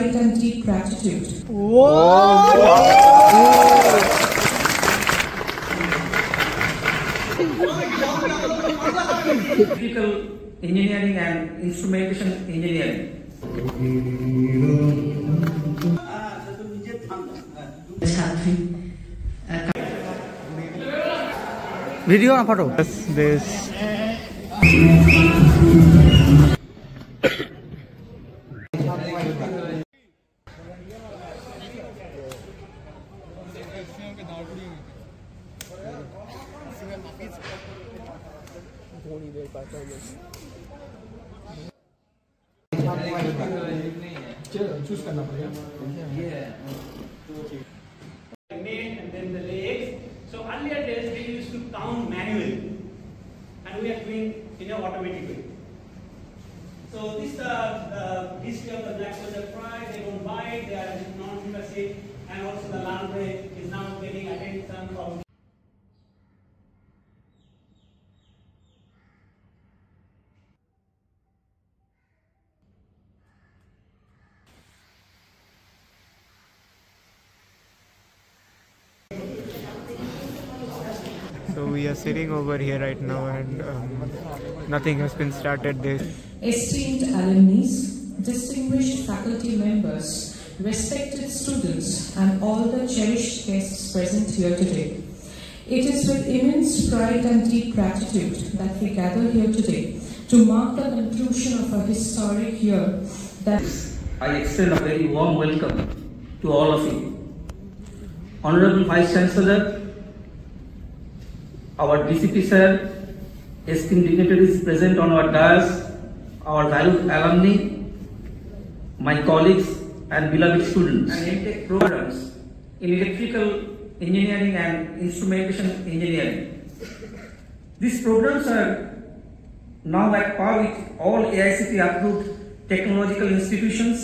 pride and deep gratitude. Electrical engineering and instrumentation engineering. Video or photo? This. Choose करना पड़ेगा. And then the legs. So earlier days we used to count manually, and we are doing in an automatic way. So this the history of the black soldier pride. They don't bite. They are non-invasive, and also the lamprey is now getting attention from. So we are sitting over here right now, and nothing has been started. This Esteemed alumni, distinguished faculty members, respected students, and all the cherished guests present here today. It is with immense pride and deep gratitude that we gather here today to mark the conclusion of a historic year. That I extend a very warm welcome to all of you. Honorable Vice Chancellor, our DCP sir, esteemed dignitaries present on our dais, our valued alumni, my colleagues and beloved students, and MTech programs in electrical engineering and instrumentation engineering. These programs are now at par with all AICTE approved technological institutions.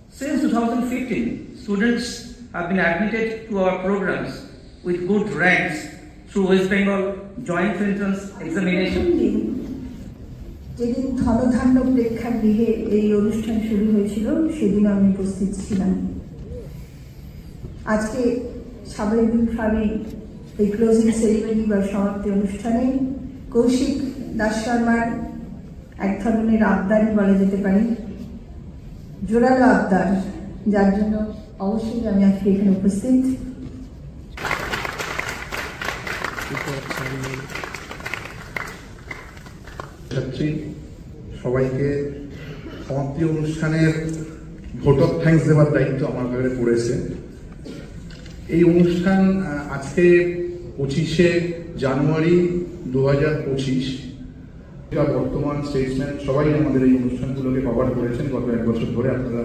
Since 2015, students have been admitted to our programs with good ranks through West Bengal Joint Entrance Examination. যেদিন ধনধান্য প্রেক্ষাগৃহে এই অনুষ্ঠান শুরু হয়েছিল সেদিন আমি উপস্থিত ছিলাম। আজকে স্বাভাবিকভাবে এই ক্লোজিং সেরিমনি বা সমাপ্তি অনুষ্ঠানে কৌশিক দাস শর্মার এক ধরনের আবদারই বলা যেতে পারে, জোরালো আবদার, যার জন্য অবশ্যই আমি আজকে এখানে উপস্থিত। সবাইকে সমাপ্তি অনুষ্ঠানের ভোট অফ থ্যাঙ্কস দেওয়ার দায়িত্ব আমার ঘরে পড়েছে। এই অনুষ্ঠান আজকে 25শে জানুয়ারি 2025। বর্তমান স্টেটসম্যান সবাই আমাদের এই অনুষ্ঠানগুলোকে কভার করেছেন গত 1 বছর ধরে। আপনারা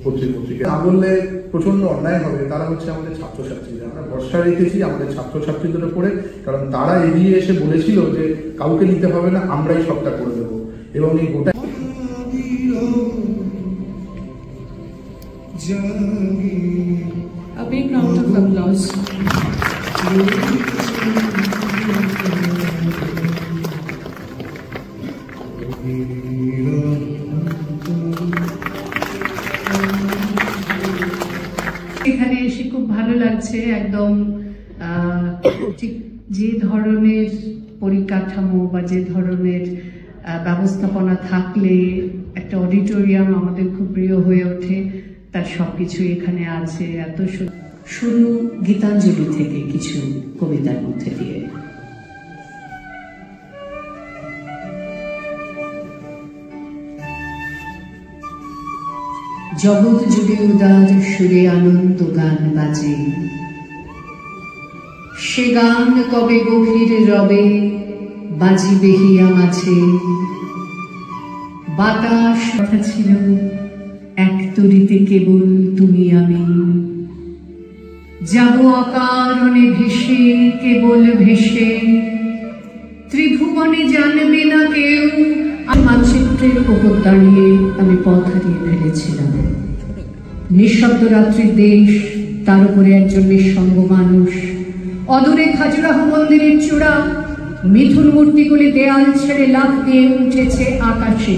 পত্রিকা না বললে প্রচন্ড অন্যায় হবে। তারা হচ্ছে আমাদের ছাত্রছাত্রীরা। আমরা ভরসা রেখেছি আমাদের ছাত্রছাত্রীদের উপরে, কারণ তারা এগিয়ে এসে বলেছিল যে কাউকে নিতে হবে না, আমরাই সবটা করে দেবো। এবং এই গোটা a big round of applause. এখানে এসে খুব ভালো লাগছে। একদম ঠিক যে ধরনের পরিকাঠামো বা যে ধরনের ব্যবস্থাপনা থাকলে একটা অডিটোরিয়াম আমাদের খুব প্রিয় হয়ে ওঠে, তার সবকিছু এখানে আছে। এত শুরু গীতাঞ্জলি থেকে কিছু কবিতার মধ্যে দিয়ে। জগৎ জুড়ে উদার সুরে আনন্দ গান বাজে, সে গান কবে গভীর রবে বাজিবে হিয়া মাঝে। বাতাস কথা ছিল এক তরিতে কেবল তুমি আমি, যাব অকারণে ভেসে কেবল ভেসে, ত্রিভুবনে জানবে না কেউ। মানচিত্রের ওপর দাঁড়িয়ে আমি পথ হারিয়ে ফেলেছিলাম। নিঃশব্দ রাত্রির দেশ, তার উপরে একজন নিঃসঙ্গ মানুষ। অদূরে খাজুরাহ মন্দিরের চূড়া, মিথুন মূর্তিগুলি দেয়াল ছেড়ে লাফ দিয়ে উঠেছে আকাশে।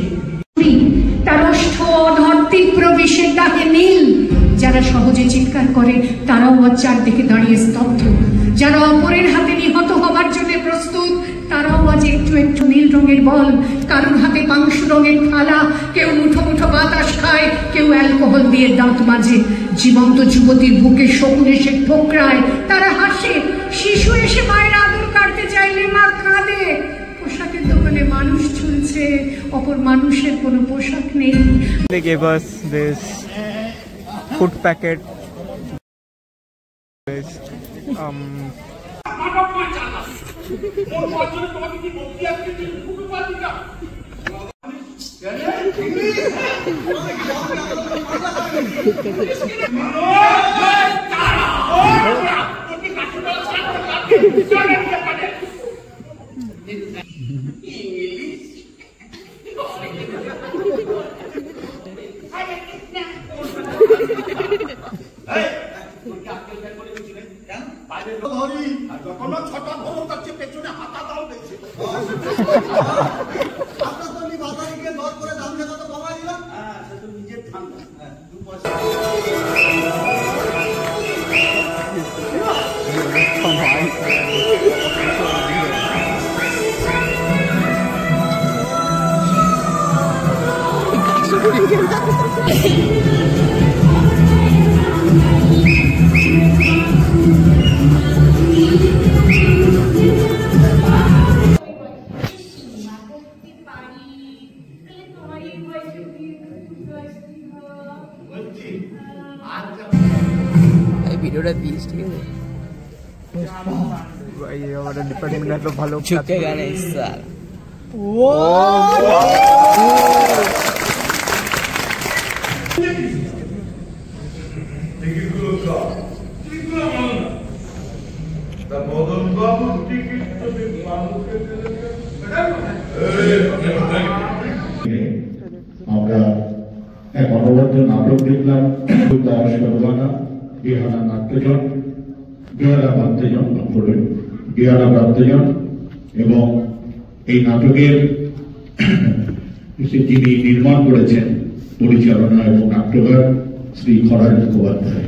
তার ওষ্ঠ অধর তীব্র বিষের দাগে নীল। যারা সহজে চিৎকার করে তারাও আর চারদিকে দাঁড়িয়ে স্তব্ধ। যারা অপরের হাতে নিহত হবার জন্য প্রস্তুত তারাও আজ একটু একটু নীল রঙের বল, কারোর হাতে পাংশু রঙের থালা, কেউ মুঠো মুঠো বাতাস খায়, কেউ অ্যালকোহল দিয়ে দাঁত মাজে। জীবন্ত যুবতীর বুকে শকুন এসে ঠোকরায়, তারা হাসে। শিশু এসে মায়ের আদর কাটতে চাইলে মা কাঁদে। পোশাকের দোকানে মানুষ ঝুলছে, অপর মানুষের কোনো পোশাক নেই। They gave us this food packet. ভিডিওটা দিস, ঠিক আছে? ভাই আমাদের ডিপার্টমেন্ট এত ভালো ঝুঁকে গেলে স্যার। আমরা এক অনবদ্য নাটক দেখলাম, বিহারা নাট্যজন, বিহারা বাদ্যজন, বিহারা বাদ্যজন, এবং এই নাটকের যিনি নির্মাণ করেছেন, পরিচালনা এবং নাট্যকার শ্রী খরাজ মুখোপাধ্যায়।